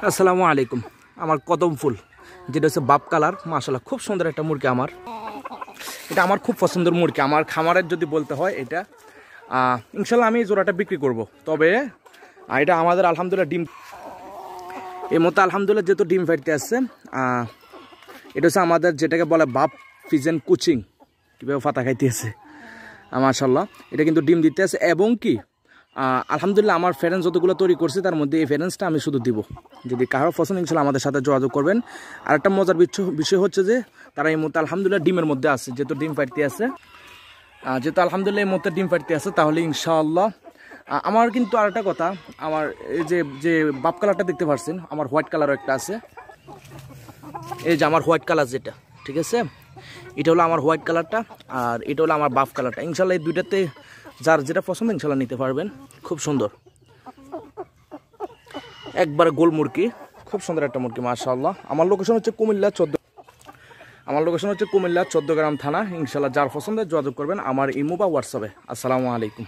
আসসালামু আলাইকুম। আমার কদম ফুল যেটা হচ্ছে বাপ কালার, মাশাআল্লাহ খুব সুন্দর একটা মুরগি। এটা আমার খুব পছন্দের মুরগি। আমার খামারের যদি বলতে হয় এটা ইনশাল্লাহ আমি এই জোড়াটা বিক্রি করব। তবে এটা আমাদের আলহামদুলিল্লাহ ডিম এই মতো আলহামদুলিল্লাহ যেহেতু ডিম ফাইটতে আসছে, এটা হচ্ছে আমাদের যেটাকে বলে বাপ ফিজেন কুচিং, কীভাবে ফাতা খাইতেছে মাশাআল্লাহ। এটা কিন্তু ডিম দিতে আছে এবং কি আলহামদুলিল্লাহ আমার ফ্যারেন্স যতগুলো তৈরি করছে তার মধ্যে এই ফ্যারেন্সটা আমি শুধু দিব। যদি কারো পছন্দ ইনশাল্লাহ আমাদের সাথে যোগাযোগ করবেন। আর একটা মজার বিষয় হচ্ছে যে তারা এই মুহূর্তে আলহামদুলিল্লাহ ডিমের মধ্যে আছে, যেহেতু ডিম ফাটতে আছে, যেহেতু আলহামদুলিল্লাহ এই মুহূর্তে ডিম ফাটতে আছে, তাহলে ইনশাআল্লাহ আমার কিন্তু আর একটা কথা, আমার এই যে বাপ কালারটা দেখতে পাচ্ছেন, আমার হোয়াইট কালারও একটা আছে। এই যে আমার হোয়াইট কালার যেটা, ঠিক আছে, এটা হলো আমার হোয়াইট কালারটা আর এটা হলো আমার বাপ কালারটা। ইনশাল্লাহ এই দুইটাতে যার যেটা পছন্দ ইনশাল্লাহ নিতে পারবেন। খুব সুন্দর একবারে গোল মুরগি, খুব সুন্দর একটা মুরগি মাশাআল্লাহ। আমার লোকেশন হচ্ছে কুমিল্লা 14 গ্রাম থানা। ইনশাল্লাহ যার পছন্দের যোগাযোগ করবেন আমার ইমো বা হোয়াটসঅ্যাপে। আসসালামু আলাইকুম।